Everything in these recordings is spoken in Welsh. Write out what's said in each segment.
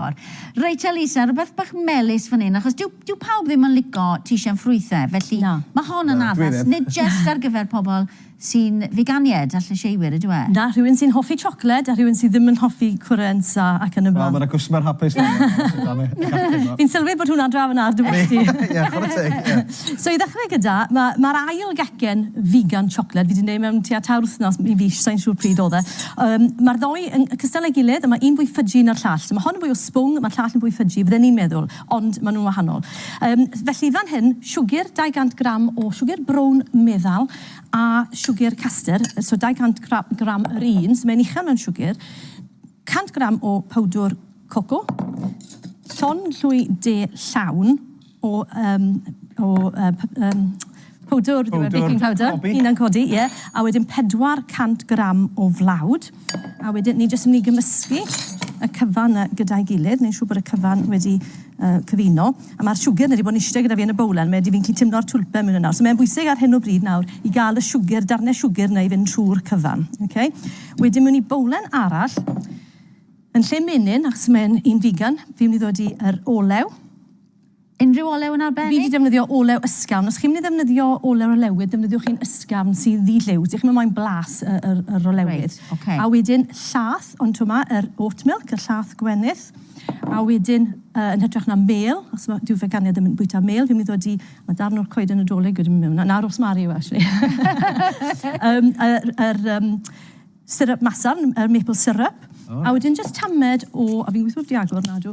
ffordd. Reit, Lisa, rhywbeth bach melys fan hyn, achos dyw pawb ddim yn licio tisian ffrwythau, felly mae hon yn addas, nid just ar gyfer pobl sy'n figanied a llysieuwyr, ydw e? Na, rhywun sy'n hoffi siocled a rhywun sy'n ddim yn hoffi cwrensa ac yn y blaen. Wel, mae'n gwsmer hapus. Fi'n sylwi bod hwnna'n draf yn ar dwi'n ti. Ie, chwarae teg. So i ddechrau gyda, mae'r ail gecen vegan siocled, fi wedi gwneud mewn tua tair wythnos i fish, sa'n siŵr pryd oedd e. Mae'r ddoi yn cystal ei gilydd, a mae un fwy ffydgi na'r llall. So mae hon yn fwy o sbwng, mae'r llall yn fwy ffydgi, fydden ni'n meddwl, ond maen nhw'n wahanol. Felly fan hyn, siwgr 200 gram o siwgr brown meddal a siwgr caster, so 200 gram yr un, so mae'n uchel mewn siwgr, 100 gram o powdwr coco, llon llwy de llawn o powdwr, baking powder, unan codi, ie, a wedyn 400 gram o flawd, a wedyn ni jyst yn mynd i gymysgu y cyfan gyda'i gilydd, neu'n siŵr bod y cyfan wedi cyfuno, a mae'r siwgr wedi bod yn eistedd gyda fi yn y bowlen, mae wedi fi'n gallu tymlo'r twlpe mewn yna. So mae'n bwysig ar hyn o bryd nawr i gael y siwgr, darnau siwgr neu fynd trwy'r cyfan. Okay? Wedyn mewn i bowlen arall, yn lle menyn, achos mae'n un vegan, fi'n mynd i ddod i'r olew. Unrhyw olew yn arbennig? Fi wedi defnyddio olew ysgafn. Os chi'n mynd i ddefnyddio olew olewyd, defnyddiwch chi'n ysgafn sydd ddiliw. Dych chi'n mynd moyn blas yr olewydd. A wedyn llath, ond yma, yr oat milk, y llath gwenith. A wedyn, yn hytrach na mel, os dyw veganiad ddim yn bwyta mel, fi'n mynd i ddod i, mae darn o'r coed yn y doleg wedi mynd mewn, na rosmari yw, actually. Syrup masarn, maple syrup. A wedyn just tamed o, a fi'n gweithio wedi agor nadw,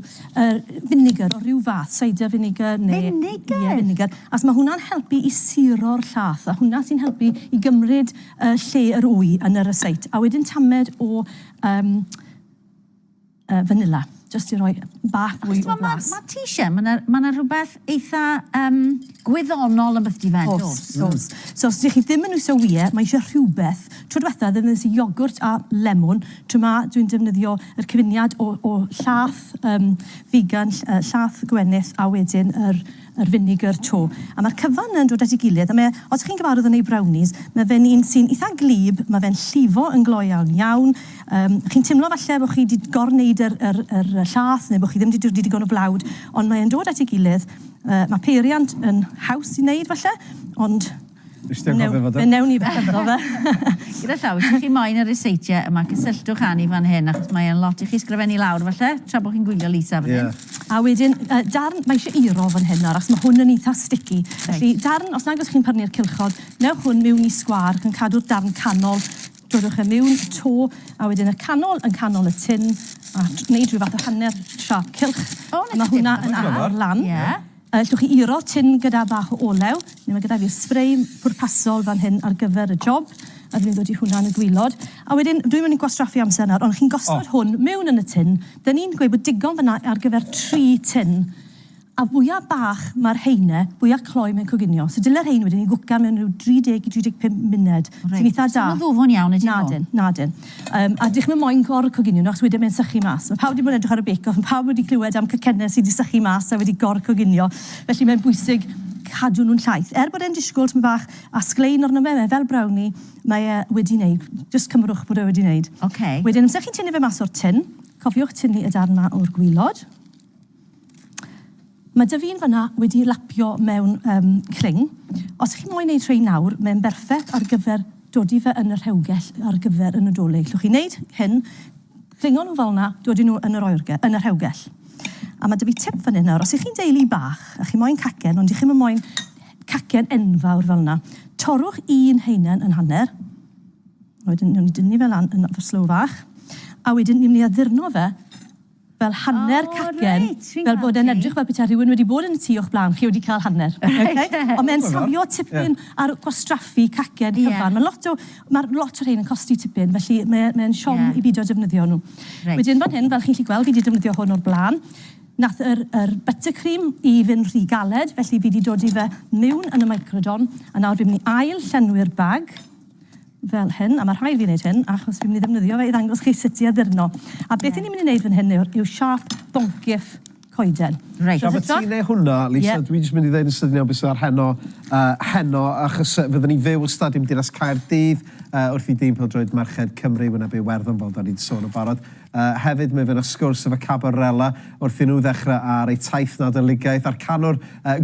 vinegar o ryw fath, cider vinegar neu... Vinegar? Ie, vinegar. As mae hwnna'n helpu i siro'r llath, a hwnna sy'n helpu i gymryd lle yr wy yn yr yseit. A wedyn tamed o vanilla, just i roi bach fwy o flas. Mae tisio, mae rhywbeth eitha gwyddonol yn byth di fe'n dos. So os ydych chi ddim yn wysio wyau, mae eisiau rhywbeth, tro diwetha ddefnyddio iogwrt a lemon, tro ma dwi'n defnyddio yr cyfuniad o llath vegan, llath gwenith a wedyn yr vinegar to. A mae'r cyfan yn dod at ei gilydd, a os chi'n gyfarwydd yn ei brownies, mae fe'n un sy'n eitha glib, mae fe'n llifo yn glo iawn. Chi'n teimlo falle bod chi wedi gorwneud yr llath, neu bod chi ddim wedi dod digon o flawd, ond mae'n dod at ei gilydd. Mae peiriant yn haws i wneud falle, ond newn ni bethefo fe. Gyda llaw, os chi moyn yr reseitiau yma, cysylltwch Annie fan hyn, achos mae'n lot i chi sgrifennu lawr falle, tra bod chi'n gwylio Lisa fan hyn. A wedyn, darn, mae eisiau iro fan hyn achos mae hwn yn eitha sticky. Felly, darn, os nag os chi'n prynu'r cilchod, newch hwn mewn i sgwar, yn cadw'r darn canol, dodwch e mewn to, a wedyn y canol yn canol y tin, a wneud rhyw fath o hanner siap cilch. Mae hwnna yn ar lan. Llwch chi iro tin gyda bach o olew, neu mae gyda fi spray pwrpasol fan hyn ar gyfer y job, a dwi'n dod i hwnna yn y gwylod. A wedyn, dwi'n mynd i gwastraffu amser nawr, ond chi'n gosod hwn mewn yn y tin, dyn ni'n gweud bod digon fyna ar gyfer 3 tin, a fwyaf bach mae'r heine, fwyaf cloi mewn coginio. So dyle'r hein wedyn i gwcan mewn rhyw 30 i 35 munud. Sy'n eitha da. Sy'n ddwfwn iawn ydy nhw? Nadyn. A dych chi'n moyn gor coginio, achos wedyn mae'n sychu mas. Mae pawb wedi bod yn edrych ar y bake-off, mae pawb wedi clywed am cacennau sydd wedi sychu mas a wedi gor coginio. Felly mae'n bwysig cadw nhw'n llaeth. Bod e'n disgwyl tymyn bach a sglein o'r nymau fel brownie, mae wedi wneud. Just cymrwch bod e wedi wneud. Wedyn, amser chi'n tynnu fe mas o'r tin, cofiwch tynnu y darn yma o'r gwylod. Mae Dafi'n fyna wedi lapio mewn cling. Os chi'n moyn neud rhai nawr, mae'n berffeth ar gyfer dodi fe yn y rhewgell ar gyfer y Nadolig. Llwch chi'n neud hyn, clingon nhw fel yna, dodi nhw yn y rhewgell. A mae Dafi tip fan hyn nawr, os chi'n deulu bach, a chi'n moyn cacen, ond chi'n moyn cacen enfawr fel yna, torwch un heinen yn hanner, wedyn ni'n dynnu fe lan yn fy fach, a wedyn ni'n mynd i addurno fe fel hanner cacen, fel bod e'n edrych fel beth rhywun wedi bod yn y tŷ o'ch blaen, chi wedi cael hanner. Ond mae'n safio tipyn ar gwastraffu cacen cyfan. Mae lot o'r hyn yn costi tipyn, felly mae'n siom i beidio defnyddio nhw. Wedyn fan hyn, fel chi'n gallu gweld, fi wedi defnyddio hwn o'r blaen. Nath yr buttercream i fynd rhy galed, felly fi wedi dod i fe mewn yn y microdon, a nawr fi'n mynd i ail llenwi'r bag, fel hyn, a mae rhaid fi'n neud hyn, achos fi'n mynd i ddefnyddio fe i ddangos chi sut i addurno. A beth ni'n mynd i wneud fan hyn yw siap boncif coeden. Tra bod ti'n neud hwnna, Lisa, dwi'n just mynd i ddeud yn sydyn iawn beth sydd ar heno, achos fyddwn ni fyw o Stadiwm Dinas Caerdydd wrth i dîm pêl-droed Merched Cymru, wyna byw Werddon fel da ni'n sôn o barod. Hefyd, mae fy'n sgwrs efo Cabarella wrth i nhw ddechrau ar ei taith Nadoligaidd a'r canwr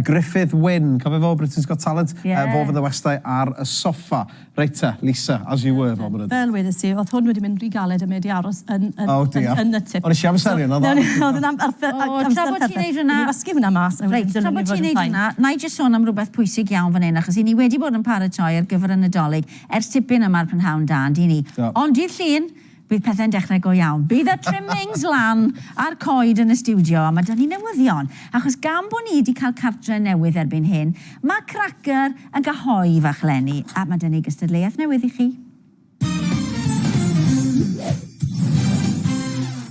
Griffith Wyn. Cofio fo, Britain's Got Talent? Fo fydd y westau ar y soffa. Reit Lisa, as you were, fo. Fel wedys i, oedd hwn wedi mynd rhy galed a mae wedi aros yn y tip. Ond eisiau amserion, oedd Oedd yn amser tra bod ti'n neud hwnna... Ni fasgu hwnna mas. Reit, tra bod ti'n neud hwnna, na i jyst sôn am rhywbeth pwysig iawn fan hyn, achos i ni wedi bod yn paratoi ar gyfer y Nadolig ers tipyn yma'r Prynhawn dan, di ni. Ond i'r llun, bydd pethau'n dechrau go iawn. Bydd y trimmings lan a'r coed yn y studio, a mae dyn ni newyddion. Achos gan bod ni wedi cael cartre newydd erbyn hyn, mae cracker yn gahoi fach lenni, a mae dyn ni gystadleuaeth newydd i chi.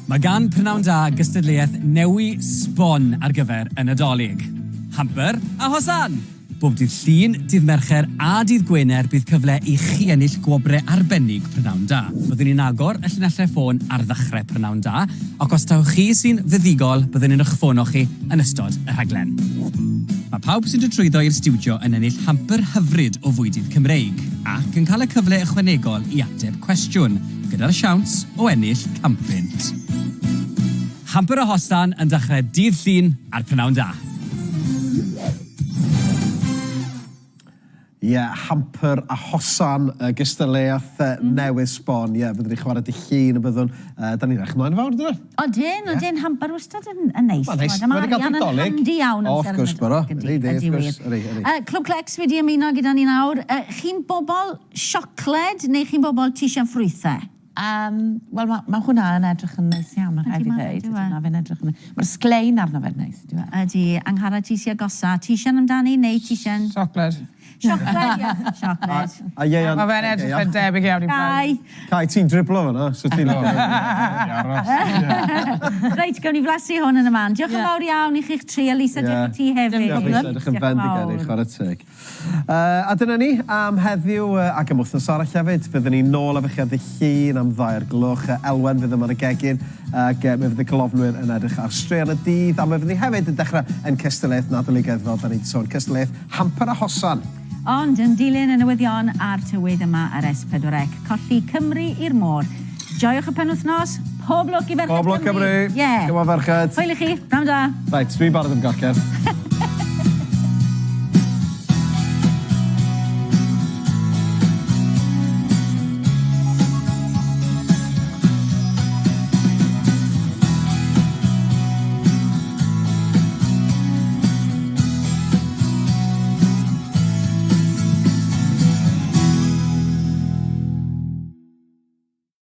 Mae gan Prynhawn da gystadleuaeth newi sbon ar gyfer y Nadolig. Hamper a hosan! Bob dydd Llun, dydd Mercher a dydd Gwener bydd cyfle i chi ennill gwobre arbennig Prynhawn da. Byddwn ni'n agor y llinellau ffôn ar ddechrau Prynhawn da, ac os taw chi sy'n fuddigol, byddwn ni'n eich ffono chi yn ystod y rhaglen. Mae pawb sy'n dod trwyddo i'r stiwdio yn ennill hamper hyfryd o fwydydd Cymreig, ac yn cael y cyfle ychwanegol i ateb cwestiwn, gyda'r siawns o ennill campynt. Hamper a hosan yn dechrau dydd Llun ar Prynhawn da. Hamper a hosan gystadleuaeth newydd sbon. Byddwn ni'n chwarae dy llun y byddwn. Da ni'n eich mlaen fawr, dyn nhw? Odyn, hamper wastad yn neis. Wedi gael Nadolig. Handi iawn. Wrth gwrs, bro. Clwb Clecs wedi ymuno gyda ni nawr. Chi'n bobl siocled neu chi'n bobl tisian ffrwythau? Wel, mae hwnna yn edrych yn neis iawn, mae'n rhaid i ddweud. Mae'r sglein arno fe'n neis. Ydy, Anghara ti si agosa. Tisian amdani neu tisian... Siocled. Siocled, ie. Siocled. Mae fe'n edrych yn debyg iawn i Cai. Cai, ti'n driblo fyna, so ti'n Reit, gawn ni flasu hwn yn y man. Diolch yn fawr iawn i chi'ch tri, a Lisa, diolch i ti hefyd. Diolch yn fendigedig, chwarae teg. A dyna ni am heddiw ac am wythnos arall hefyd. Fyddwn ni nôl efo chi ar dy llun am 2:00 Elwen fydd yma yn y gegin. Ac mi fydd y colofnwyr yn edrych ar straeon y dydd. A mi fydd ni hefyd yn dechrau yn cystadleuaeth Nadoligaidd fel da ni wedi sôn. Cystadleuaeth hamper a hosan. Ond yn dilyn y newyddion a'r tywydd yma ar S4C. Colli Cymru i'r môr. Joiwch y penwythnos. Pob lwc i ferched Cymru. Pob lwc Cymru. Cymo ferched. Hwyl i chi. Pnawn da. Reit, dwi'n barod am gorced.